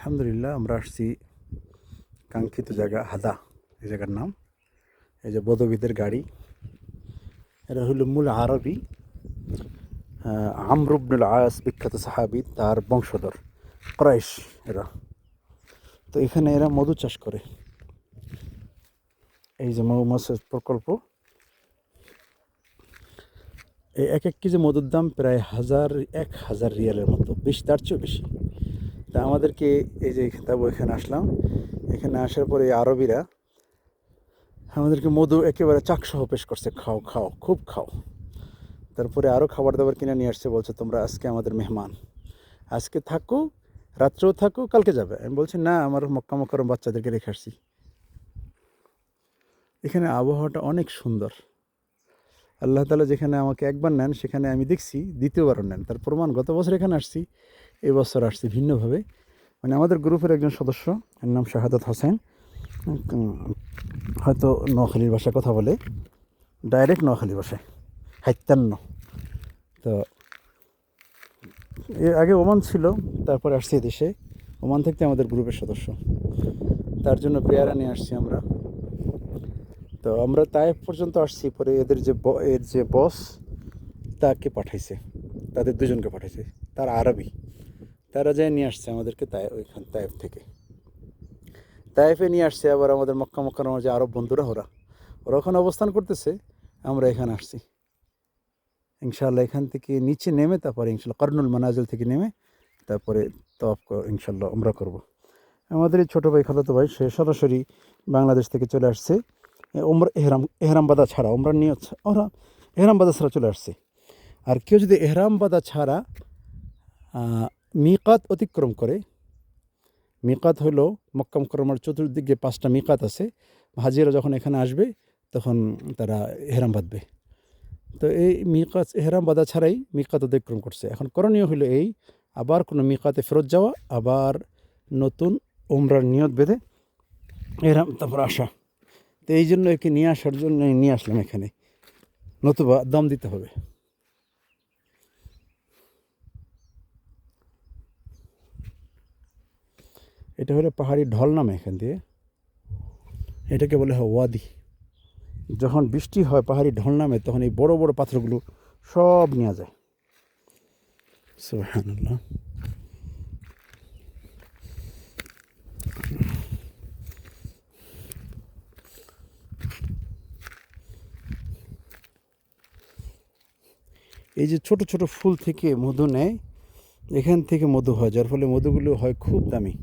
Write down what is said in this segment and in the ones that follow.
আলহামদুলিল্লাহ আমরা আসছি কাঙ্ক্ষিত জায়গা হাদা, এই জায়গার নাম। এই যে বদবিদের গাড়ি, এরা হলো মূল আরবি। আমর ইবনুল আস বিখ্যাত সাহাবী, তার বংশধর কুরাইশ এরা। তো এখানে এরা মধু চাষ করে। এই যে মৌমাছি প্রকল্প, এই এক এক কেজি মধুর দাম প্রায় 1,000 রিয়ালের মতো, বেশি, তার চেয়েও বেশি। তা আমাদেরকে এই যে এখানে আসলাম। এখানে আসার পরে এই আরবিরা আমাদেরকে মধু একেবারে চাকসহ পেশ করছে, খাও খাও, খুব খাও। তারপরে আরও খাবার দাবার কিনে নিয়ে আসছে, বলছে তোমরা আজকে আমাদের মেহমান, আজকে থাকো, রাত্রেও থাকো, কালকে যাবে। আমি বলছি না, আমার মক্কা মুকাররম বাচ্চাদেরকে রেখে আসছি। এখানে আবহাওয়াটা অনেক সুন্দর। আল্লাহ তাআলা যেখানে আমাকে একবার নেন, সেখানে আমি দেখছি দ্বিতীয়বারও নেন। তার প্রমাণ, গত বছর এখানে আসছি, এবছর আসছি ভিন্নভাবে। মানে আমাদের গ্রুপের একজন সদস্য, এর নাম শাহাদাত হোসেন, হয়তো নোয়াখালীর ভাষায় কথা বলে, ডাইরেক্ট নোয়াখালী ভাষায়, হাইত্যান্ন। তো এর আগে ওমান ছিল, তারপরে আসছি দেশে। ওমান থেকে আমাদের গ্রুপের সদস্য, তার জন্য পেয়ারা নিয়ে আসছি আমরা। তো আমরা তায়েফ পর্যন্ত আসছি, পরে এর যে বস, তাকে পাঠাইছে, তাদের দুজনকে পাঠাইছে, তার আরবি, তারা যায় নিয়ে আসছে আমাদেরকে ওইখান তায়েফ থেকে। তায়েফে নিয়ে আসছে আবার আমাদের মক্কা মুকাররমের যে আরব বন্ধুরা, ওরা ওখানে অবস্থান করতেছে, আমরা এখানে আসছি। ইনশাআল্লাহ এখান থেকে নিচে নেমে তারপরে ইনশাআল্লাহ কর্নুল মানাজিল থেকে নেমে তারপরে তওয়াফ ইনশাআল্লাহ উমরা করব। আমাদের এই ছোটো ভাই, খালাতো ভাই, সে সরাসরি বাংলাদেশ থেকে চলে আসছে। এহরাম বাঁধা ছাড়া উমরা নিয়ে, ওরা এহরাম বাঁধা ছাড়া চলে আসছে। আর কেউ যদি এহরাম বাঁধা ছাড়া মিকাত অতিক্রম করে, মিকাত হলো মক্কা মুকাররমের চতুর্দিকে 5টা মিকাত আছে। হাজিরা যখন এখানে আসবে তখন তারা এহরাম বাঁধবে। তো এই মিকাত এহরাম বাঁধা ছাড়াই মিকাত অতিক্রম করছে। এখন করণীয় হলো এই, আবার কোনো মিকাতে ফেরত যাওয়া, আবার নতুন উমরার নিয়ত বেঁধে এহরাম তারপর আসা। তো এই জন্য একে নিয়ে আসার জন্য নিয়ে আসলাম এখানে, নতুবা দম দিতে হবে। এটা হলো পাহাড়ি ঢল নামে এখান দিয়ে, এটাকে বলে হয় ওয়াদি। যখন বৃষ্টি হয়, পাহাড়ি ঢল নামে, তখন এই বড় বড় পাথরগুলো সব নেওয়া যায়। সুবহানাল্লাহ। এই যে ছোট ছোট ফুল থেকে মধু নেয়, এখান থেকে মধু হয়, যার ফলে মধুগুলো হয় খুব দামি।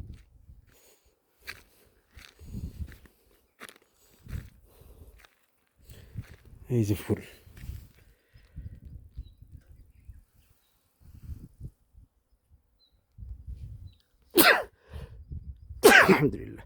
এই যে ফুল, আলহামদুলিল্লাহ।